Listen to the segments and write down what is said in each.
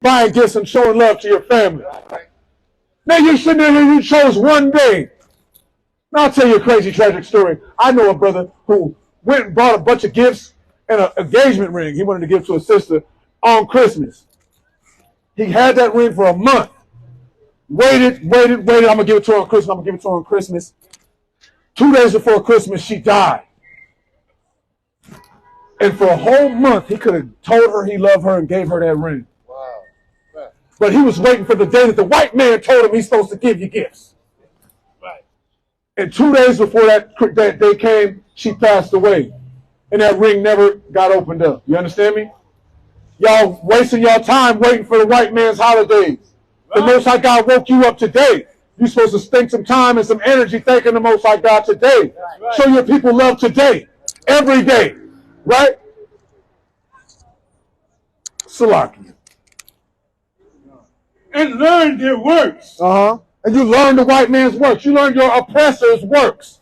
buying gifts and showing love to your family. Now you're sitting there and you chose one day. Now I'll tell you a crazy, tragic story. I know a brother who went and bought a bunch of gifts and an engagement ring he wanted to give to his sister on Christmas. He had that ring for a month. Waited. I'm going to give it to her on Christmas. 2 days before Christmas, she died. And for a whole month, he could have told her he loved her and gave her that ring. Wow. But he was waiting for the day that the white man told him he's supposed to give you gifts. Right. And 2 days before that day came, she passed away. And that ring never got opened up. You understand me? Y'all wasting y'all time waiting for the white man's holidays. Right. The Most High God woke you up today. You're supposed to spend some time and some energy thanking the Most High God today. Right. Show your people love today. Every day. Right? Salakia. And learn their works. And you learn the white man's works. You learn your oppressor's works.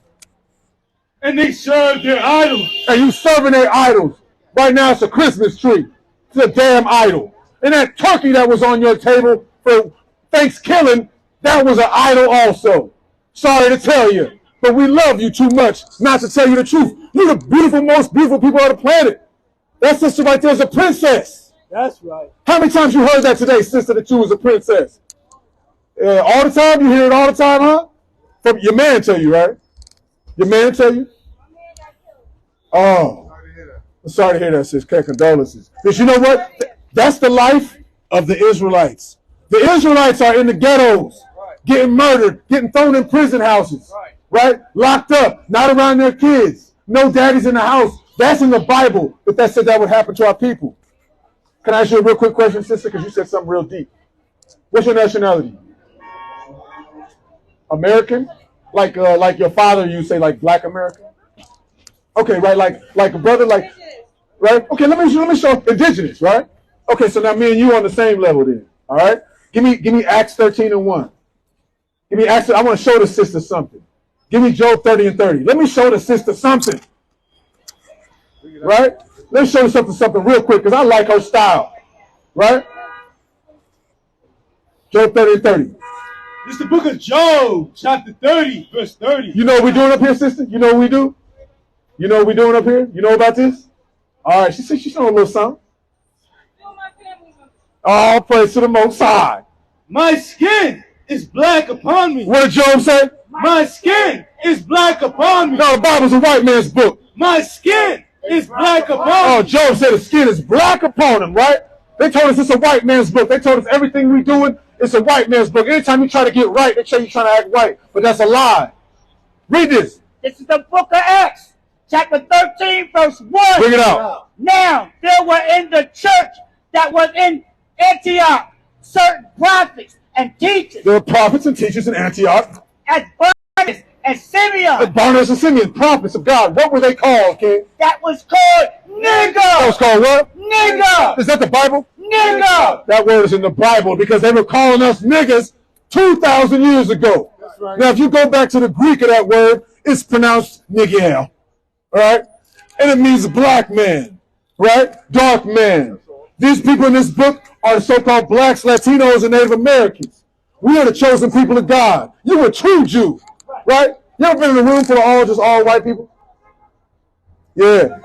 And they serve their idols. And you serving their idols. Right now it's a Christmas tree. It's a damn idol. And that turkey that was on your table for Thanksgiving, that was an idol also. Sorry to tell you. But we love you too much not to tell you the truth. You're the beautiful, most beautiful people on the planet. That sister right there is a princess. That's right. How many times you heard that today, sister, that you was a princess? All the time? You hear it all the time, huh? From your man tell you, right? Your man tell you? Oh. I'm sorry to hear that, sis. Condolences. Because you know what? That's the life of the Israelites. The Israelites are in the ghettos, getting murdered, getting thrown in prison houses, right? Locked up, not around their kids. No daddies in the house. That's in the Bible, but that said that would happen to our people. Can I ask you a real quick question, sister? Because you said something real deep. What's your nationality? American? Like your father, you say like Black American? Okay, right? Like a brother, like, right? Okay, let me show indigenous, right? Okay, so now me and you on the same level then. All right? Give me Acts 13:1. Give me Acts. I want to show the sister something. Give me Job 30:30. Let me show the sister something. Right? Let me show you something real quick, because I like her style. Right? Job 30:30. It's the book of Job, chapter 30, verse 30. You know what we're doing up here, sister? You know what we do? You know what we're doing up here? You know about this? All right, she said she's showing a little something. Oh, praise to the Most High. My skin is black upon me. What did Job say? My skin is black upon me. No, the Bible's a white man's book. My skin is black upon me. Oh, Job said the skin is black upon him, right? They told us it's a white man's book. They told us everything we doing, it's a white man's book. Anytime you try to get right, they say you're trying to act white. But that's a lie. Read this. This is the book of Acts, chapter 13, verse 1. Bring it out. Now, there were in the church that was in Antioch certain prophets and teachers. There were prophets and teachers in Antioch. As Barnabas and Simeon. Barnabas and Simeon, prophets of God. What were they called, King? That was called nigger. That was called what? Nigger. Is that the Bible? Nigger. That word is in the Bible because they were calling us niggers 2,000 years ago. Right. Now, if you go back to the Greek of that word, it's pronounced nigel. All right? And it means black man. Right? Dark man. These people in this book are the so-called blacks, Latinos, and Native Americans. We are the chosen people of God. You a true Jew. Right? You ever been in a room full of just all white people? Yeah.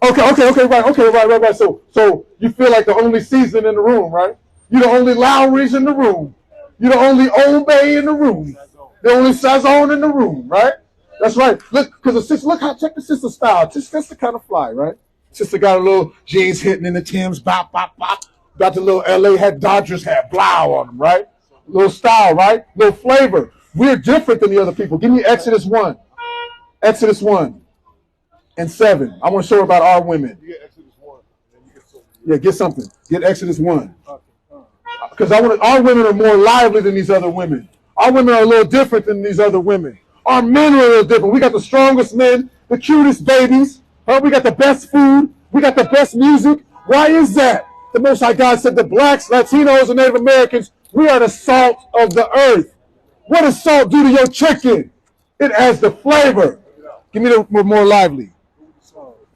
Okay, right. So you feel like the only season in the room, right? You're the only Lowry's in the room. You're the only Old Bay in the room. The only Sazon in the room, right? That's right. Look, because the sister, check the sister style. Sister kind of fly, right? Sister got a little jeans hitting in the Timbs, bop, bop, bop. Got the little LA hat, Dodgers hat, blow on them, right? Little style, right? Little flavor. We're different than the other people. Give me Exodus 1. Exodus 1 and 7. I want to show about our women. You get Exodus 1. Yeah, get something. Get Exodus 1. Because our women are more lively than these other women. Our women are a little different than these other women. Our men are a little different. We got the strongest men, the cutest babies. We got the best food. We got the best music. Why is that? The Most High God said the blacks, Latinos, and Native Americans, we are the salt of the earth. What does salt do to your chicken? It adds the flavor. Give me the more lively.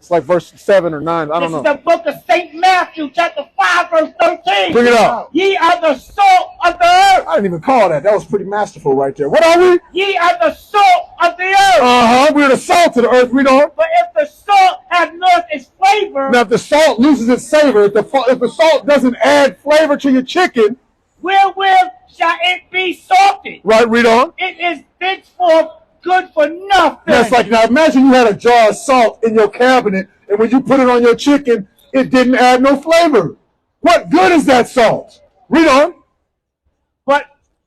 It's like verse 7 or 9. I don't know. This is the book of St. Matthew, chapter 5, verse 13. Bring it out. Ye are the salt of the earth. I didn't even call that. That was pretty masterful right there. What are we? Ye are the salt of the earth. Uh-huh. We're the salt of the earth. We don't. But if the salt have lost its flavor, Now, if the salt loses its savor, if the salt doesn't add flavor to your chicken, wherewith shall it be salted? right, read on. It is thenceforth good for nothing. That's like, now imagine you had a jar of salt in your cabinet, and when you put it on your chicken, it didn't add no flavor. What good is that salt? Read on.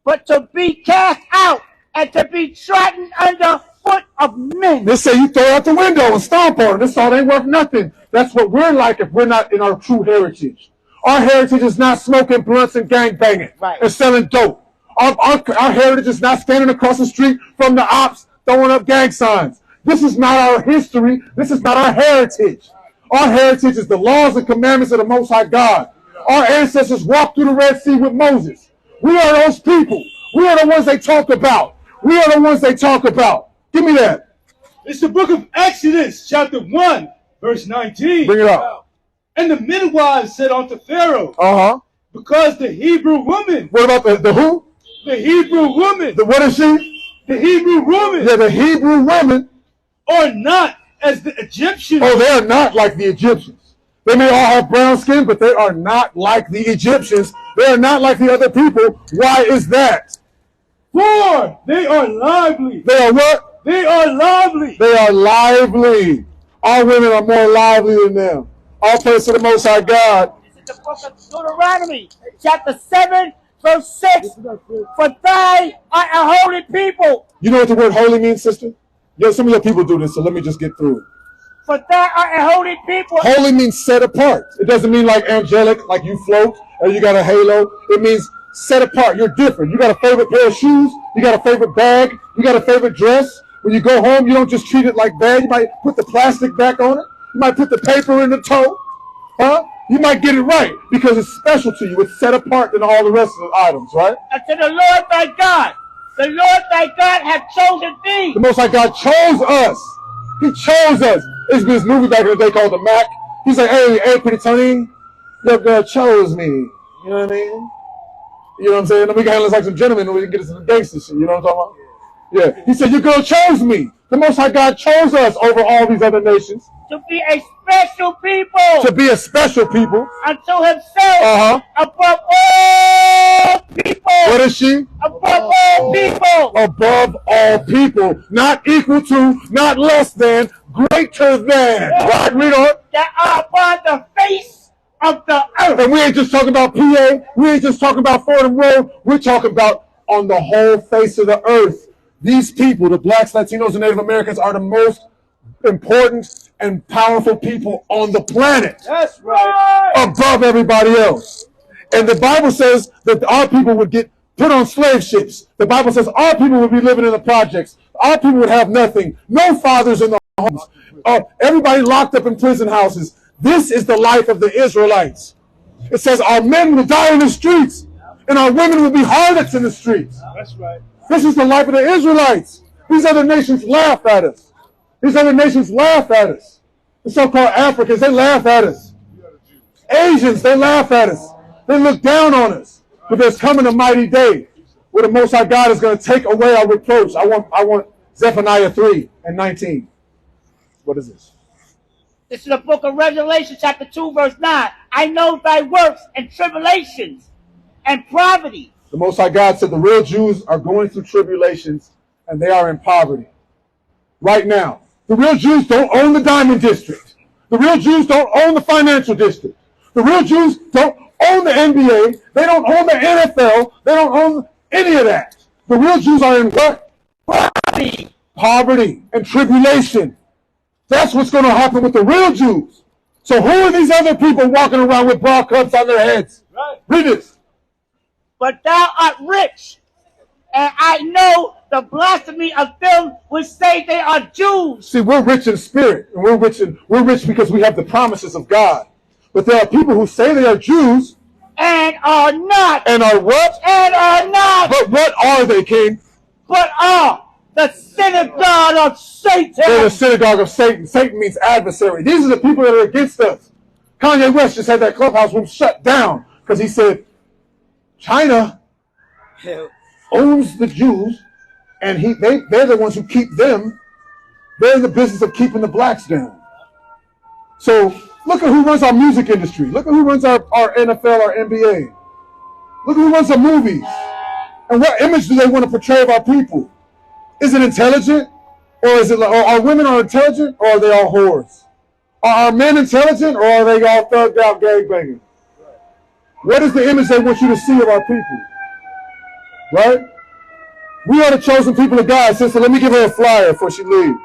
But to be cast out and to be trodden under foot of men. They say you throw it out the window and stomp on it. This salt ain't worth nothing. That's what we're like if we're not in our true heritage. Our heritage is not smoking blunts and gangbanging and selling dope. Our heritage is not standing across the street from the ops throwing up gang signs. This is not our history. This is not our heritage. Our heritage is the laws and commandments of the Most High God. Our ancestors walked through the Red Sea with Moses. We are those people. We are the ones they talk about. We are the ones they talk about. Give me that. It's the book of Exodus, chapter 1, verse 19. Bring it up. And the midwives said unto Pharaoh, because the Hebrew woman. What about the who? The Hebrew woman. What is she? The Hebrew woman. Yeah, the Hebrew women are not as the Egyptians. Oh, they are not like the Egyptians. They may all have brown skin, but they are not like the Egyptians. They are not like the other people. Why is that? For they are lively. They are what? They are lively. They are lively. Our women are more lively than them. All praise to the Most High God. This is the book of Deuteronomy, chapter 7, verse 6. For they are a holy people. You know what the word holy means, sister? Yeah, some of your people do this, so let me just get through it. For they are a holy people. Holy means set apart. It doesn't mean like angelic, like you float or you got a halo. It means set apart. You're different. You got a favorite pair of shoes. You got a favorite bag. You got a favorite dress. When you go home, you don't just treat it like bad. You might put the plastic back on it. You might put the paper in the toe. You might get it right because it's special to you. It's set apart than all the rest of the items, right? Unto the Lord thy God. The Lord thy God hath chosen thee. The Most High God chose us. He chose us. There's been this movie back in the day called The Mac. He's like, hey, pretty Tony, your girl chose me. You know what I mean? You know what I'm saying? And we can handle this like some gentlemen and we can get us some gangster shit. You know what I'm talking about? Yeah. He said, your girl chose me. The Most High God chose us over all these other nations. To be a special people. To be a special people. Unto himself. Above all people. What is she? Above all people. Above all people. Not equal to, not less than, greater than. Right, read on. That are upon the face of the earth. And we ain't just talking about PA. We ain't just talking about Fordham Road. We're talking about on the whole face of the earth. These people, the blacks, Latinos, and Native Americans, are the most important and powerful people on the planet. That's right. Above everybody else. And the Bible says that our people would get put on slave ships. The Bible says our people would be living in the projects. Our people would have nothing. No fathers in the homes. Everybody locked up in prison houses. This is the life of the Israelites. It says our men will die in the streets and our women will be harlots in the streets. That's right. This is the life of the Israelites. These other nations laugh at us. These other nations laugh at us. The so-called Africans, they laugh at us. Asians, they laugh at us. They look down on us. But there's coming a mighty day where the Most High God is going to take away our reproach. I want Zephaniah 3:19. What is this? This is the book of Revelation, chapter 2, verse 9. I know thy works and tribulations and poverty. The Most High God said the real Jews are going through tribulations and they are in poverty. Right now. The real Jews don't own the Diamond District. The real Jews don't own the Financial District. The real Jews don't own the NBA. They don't own the NFL. They don't own any of that. The real Jews are in what? Poverty. Poverty and tribulation. That's what's going to happen with the real Jews. So who are these other people walking around with bra cups on their heads? Right. Read this. But thou art rich, and I know the blasphemy of them which say they are Jews. See, we're rich in spirit, and we're rich because we have the promises of God. But there are people who say they are Jews and are not. And are what? And are not. But what are they, King? But are the synagogue of Satan. They're the synagogue of Satan. Satan means adversary. These are the people that are against us. Kanye West just had that clubhouse room shut down because he said China owns the Jews, and they're the ones who keep them. They're in the business of keeping the blacks down. So look at who runs our music industry. Look at who runs our NFL, our NBA. Look at who runs our movies. And what image do they want to portray of our people? Is it intelligent? Or is it like, are women intelligent, or are they all whores? Are men intelligent, or are they all thugged out gangbangers? What is the image they want you to see of our people? Right? We are the chosen people of God. Sister, let me give her a flyer before she leaves.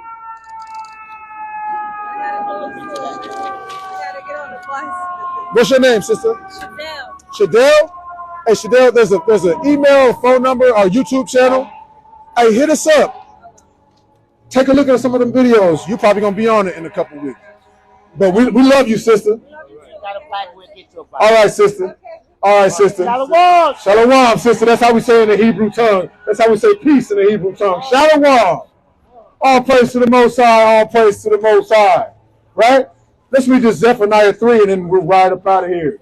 What's your name, sister? Shadell. Shadell? Hey, Shadell, there's an email, phone number, our YouTube channel. Hey, hit us up. Take a look at some of them videos. You're probably going to be on it in a couple weeks. But we love you, sister. All right, sister. All right, sister. Shalom. Shalom, sister. That's how we say in the Hebrew tongue. That's how we say peace in the Hebrew tongue. Shalom. All praise to the Most High. All praise to the Most High. Right? Let's read this Zephaniah 3 and then we'll ride up out of here.